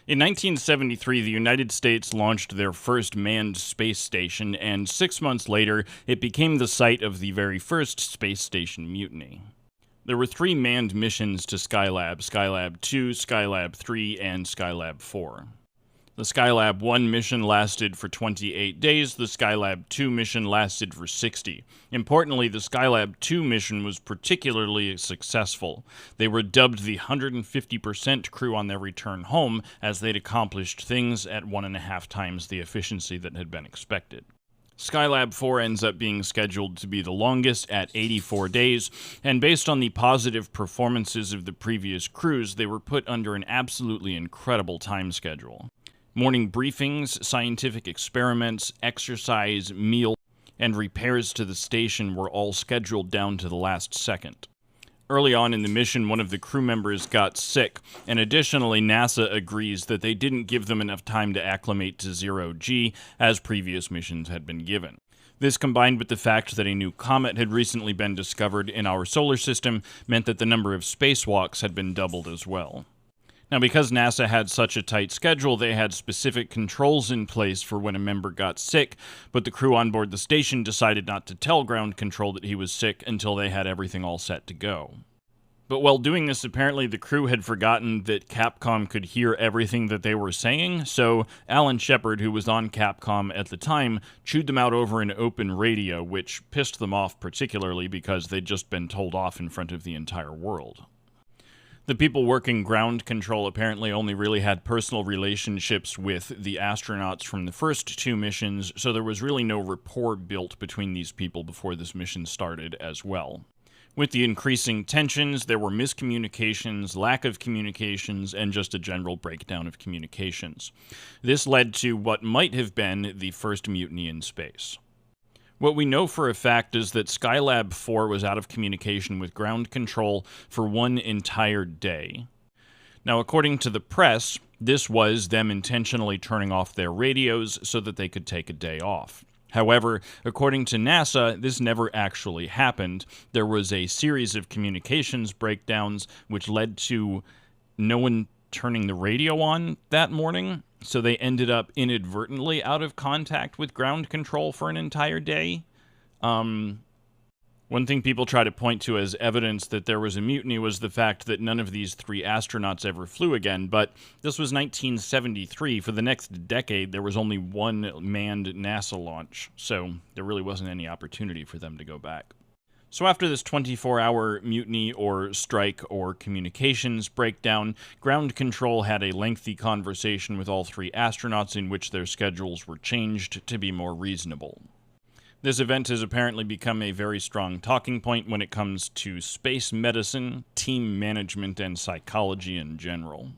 In 1973, the United States launched their first manned space station, and 6 months later, it became the site of the very first space station mutiny. There were 3 manned missions to Skylab: Skylab 2, Skylab 3, and Skylab 4. The Skylab 1 mission lasted for 28 days, the Skylab 2 mission lasted for 60. Importantly, the Skylab 2 mission was particularly successful. They were dubbed the 150% crew on their return home, as they'd accomplished things at 1.5 times the efficiency that had been expected. Skylab 4 ends up being scheduled to be the longest at 84 days, and based on the positive performances of the previous crews, they were put under an absolutely incredible time schedule. Morning briefings, scientific experiments, exercise, meal, and repairs to the station were all scheduled down to the last second. Early on in the mission, one of the crew members got sick, and additionally, NASA agrees that they didn't give them enough time to acclimate to zero-G, as previous missions had been given. This, combined with the fact that a new comet had recently been discovered in our solar system, meant that the number of spacewalks had been doubled as well. Now, because NASA had such a tight schedule, they had specific controls in place for when a member got sick, but the crew on board the station decided not to tell ground control that he was sick until they had everything all set to go. But while doing this, apparently the crew had forgotten that Capcom could hear everything that they were saying, so Alan Shepard, who was on Capcom at the time, chewed them out over an open radio, which pissed them off particularly because they'd just been told off in front of the entire world. The people working ground control apparently only really had personal relationships with the astronauts from the first 2 missions, so there was really no rapport built between these people before this mission started as well. With the increasing tensions, there were miscommunications, lack of communications, and just a general breakdown of communications. This led to what might have been the first mutiny in space. What we know for a fact is that Skylab 4 was out of communication with ground control for 1 entire day. Now, according to the press, this was them intentionally turning off their radios so that they could take a day off. However, according to NASA, this never actually happened. There was a series of communications breakdowns which led to no one turning the radio on that morning, so they ended up inadvertently out of contact with ground control for an entire day. One thing people try to point to as evidence that there was a mutiny was the fact that none of these 3 astronauts ever flew again, but this was 1973. For the next decade, there was only 1 manned NASA launch, so there really wasn't any opportunity for them to go back. So after this 24-hour mutiny or strike or communications breakdown, ground control had a lengthy conversation with all 3 astronauts in which their schedules were changed to be more reasonable. This event has apparently become a very strong talking point when it comes to space medicine, team management, and psychology in general.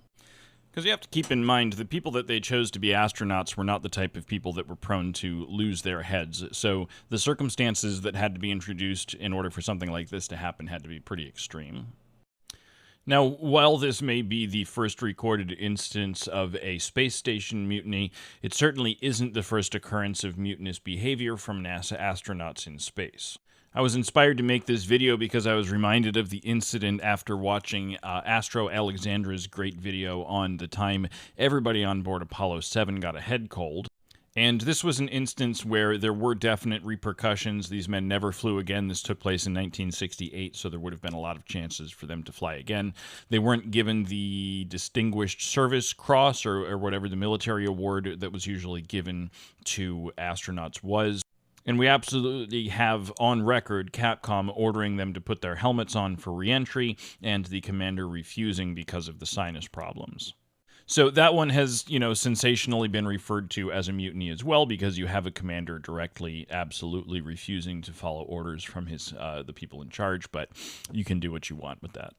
Because you have to keep in mind, the people that they chose to be astronauts were not the type of people that were prone to lose their heads, so the circumstances that had to be introduced in order for something like this to happen had to be pretty extreme. Now, while this may be the first recorded instance of a space station mutiny, it certainly isn't the first occurrence of mutinous behavior from NASA astronauts in space. I was inspired to make this video because I was reminded of the incident after watching Astro Alexandra's great video on the time everybody on board Apollo 7 got a head cold. And this was an instance where there were definite repercussions. These men never flew again. This took place in 1968, so there would have been a lot of chances for them to fly again. They weren't given the Distinguished Service Cross or whatever the military award that was usually given to astronauts was. And we absolutely have on record Capcom ordering them to put their helmets on for re-entry, and the commander refusing because of the sinus problems. So that one has, sensationally been referred to as a mutiny as well, because you have a commander directly, absolutely refusing to follow orders from the people in charge, but you can do what you want with that.